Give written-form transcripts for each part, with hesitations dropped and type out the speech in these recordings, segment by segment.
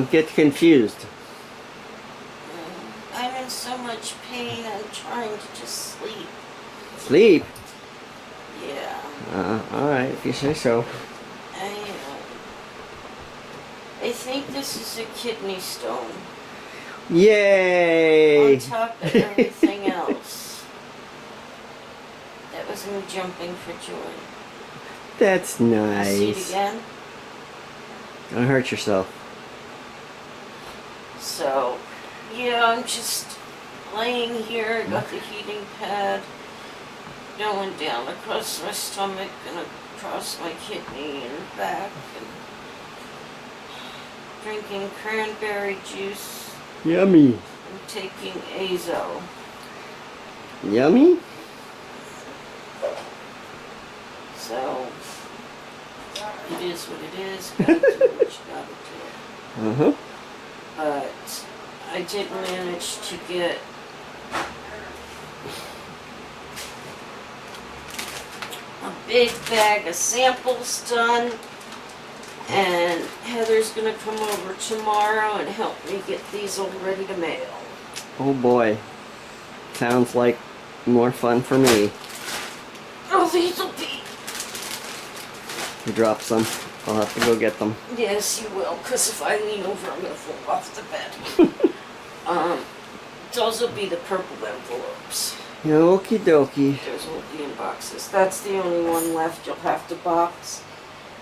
Don't get confused. I'm in so much pain, I'm trying to just sleep. Sleep? Yeah. Alright, if you say so. I think this is a kidney stone. Yay! On top of everything else. That was me jumping for joy. That's nice. See it again? Don't hurt yourself. So, yeah, I'm just laying here. I got the heating pad going down across my stomach and across my kidney and back, and drinking cranberry juice. Yummy. I'm taking Azo. Yummy? So, it is what it is. Gotta do what you gotta do. But I did manage to get a big bag of samples done, and Heather's gonna come over tomorrow and help me get these all ready to mail. Oh boy. Sounds like more fun for me. Oh, these'll be. You dropped some. I'll have to go get them. Yes, you will, because if I lean over, I'm gonna fall off the bed. Those will be the purple envelopes. Okie dokie. Those will be in boxes. That's the only one left you'll have to box.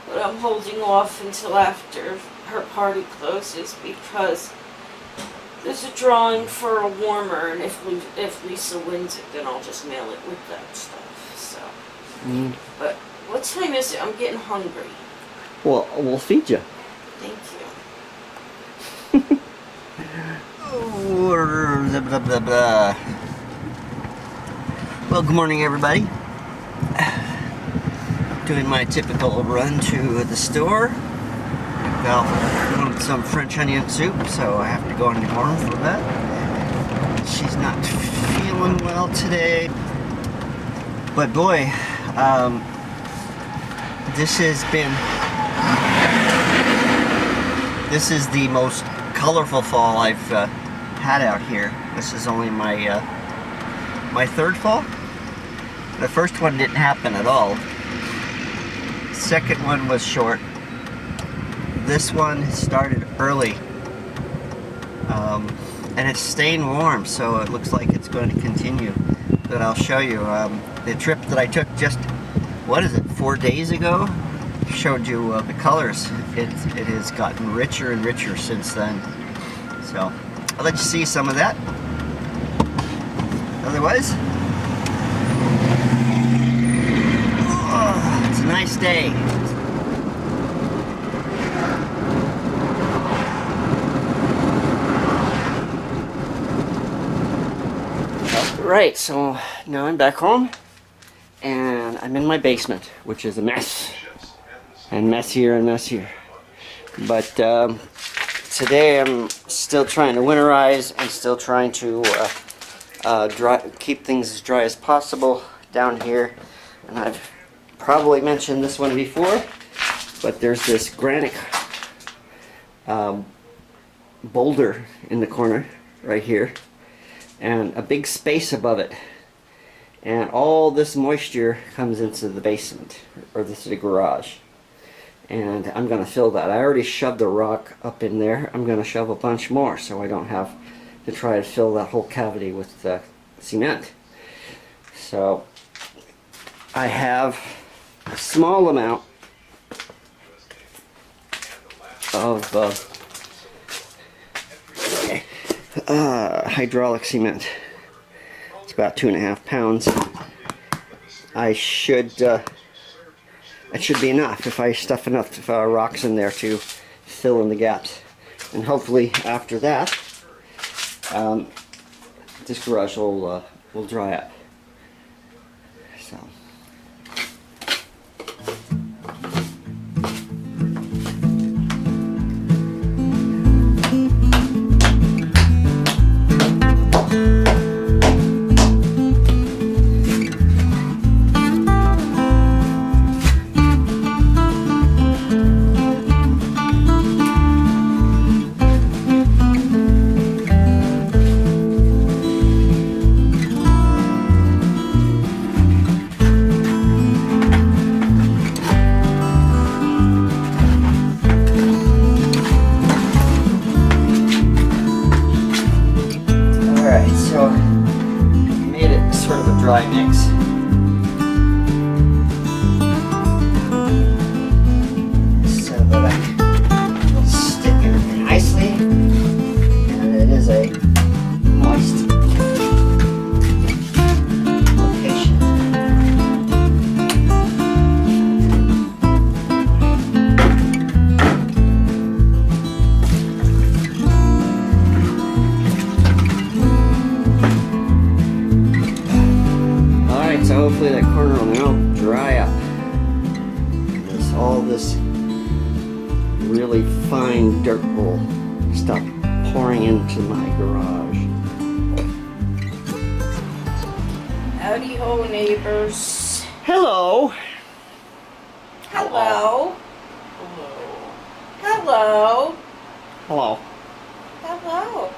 But I'm holding off until after her party closes because there's a drawing for a warmer, and if Lisa wins it, then I'll just mail it with that stuff. So, But what time is it? I'm getting hungry. Well, we'll feed you. Thank you. Blah, blah, blah, blah. Well, good morning, everybody. Doing my typical run to the store. Val wanted some French onion soup, so I have to go into Gorham for that. She's not feeling well today. But boy, this is the most colorful fall I've had out here. This is only my my third fall. The first one didn't happen at all. Second one was short. This one started early, and it's staying warm, so it looks like it's going to continue. But I'll show you the trip that I took just, what is it, 4 days ago? Showed you the colors. It has gotten richer and richer since then. So I'll let you see some of that. Otherwise, oh, it's a nice day. Right, so now I'm back home, and I'm in my basement, which is a mess, and messier and messier. But today I'm still trying to winterize and still trying to keep things as dry as possible down here. And I've probably mentioned this one before, but there's this granite boulder in the corner right here, and a big space above it, and all this moisture comes into the basement, or this is the garage, and I'm going to fill that. I already shoved a rock up in there. I'm going to shove a bunch more so I don't have to try to fill that whole cavity with cement. So I have a small amount of hydraulic cement. It's about 2.5 pounds. It should be enough if I stuff enough rocks in there to fill in the gaps. And hopefully after that, this garage will dry up. So. dry mix. So that I will stick it nicely, and it is a moist location. Alright, so hopefully that corner will now dry up. All this really fine dirt will stop pouring into my garage. Howdy ho, neighbors. Hello! Hello. Hello. Hello. Hello.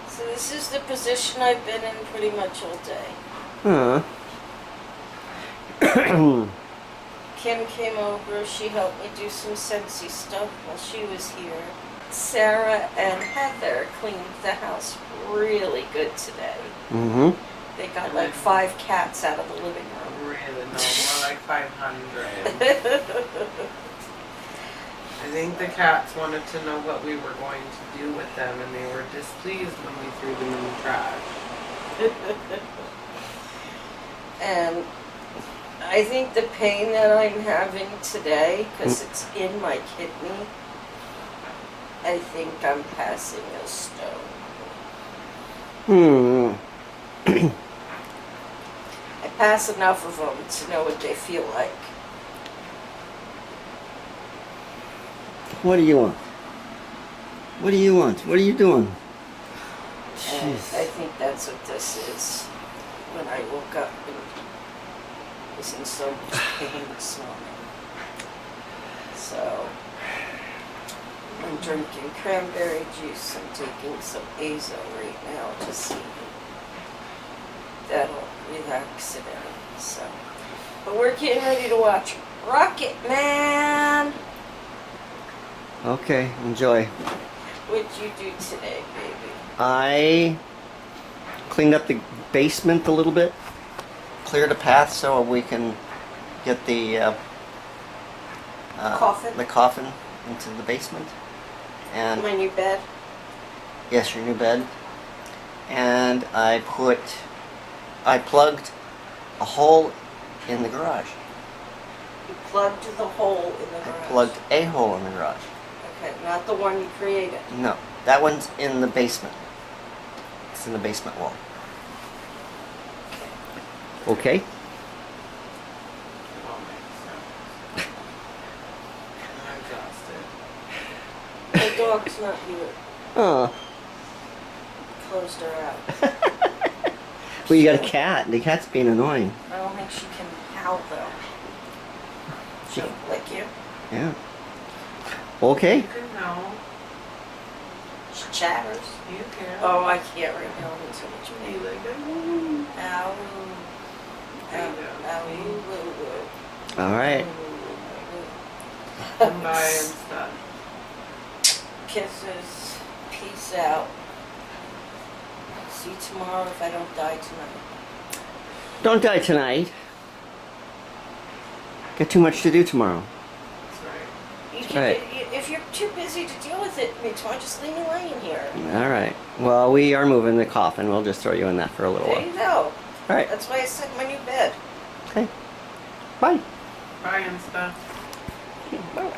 So this is the position I've been in pretty much all day. Huh. Kim came over, she helped me do some sexy stuff while she was here. Sarah and Heather cleaned the house really good today. Mm-hmm. They got like 5 cats out of the living room. Really? No, more like 500. I think the cats wanted to know what we were going to do with them, and they were displeased when we threw them in the trash. And I think the pain that I'm having today, because it's in my kidney, I think I'm passing a stone. I pass enough of them to know what they feel like. What do you want? What do you want? What are you doing? And Jeez. I think that's what this is. When I woke up and was in so much pain this morning. So, I'm drinking cranberry juice. I'm taking some Azo right now to see if that'll relax it in. So, but we're getting ready to watch Rocket Man. Okay, enjoy. What'd you do today, baby? I cleaned up the basement a little bit, cleared a path so we can get the Coffin? the coffin into the basement. And My new bed. yes, your new bed. And I plugged a hole in the garage. You plugged the hole in the I garage. plugged a hole in the garage. Okay, not the one you created. No, that one's in the basement. It's in the basement wall. Okay. It all makes sense. I'm exhausted. The dog's not here. Oh. Closed her out. Well, you got a cat. The cat's being annoying. I don't think she can howl though. She'll lick you. Yeah. Okay. You can know. She chatters. You can. Oh, I can't right now. I'm so much You pain. like it? Ow. There Ow. you go. Ow. Woo, woo. All right. Come by and stuff. Kisses. Peace out. See you tomorrow if I don't die tonight. Don't die tonight. Got too much to do tomorrow. That's right. You can, Right. If you're too busy to deal with it tomorrow, just leave me laying here. All right. Well, we are moving the coffin. We'll just throw you in that for a little There while. you go. All right. That's why I set my new bed. Okay. Bye. Bye and stuff. Bye.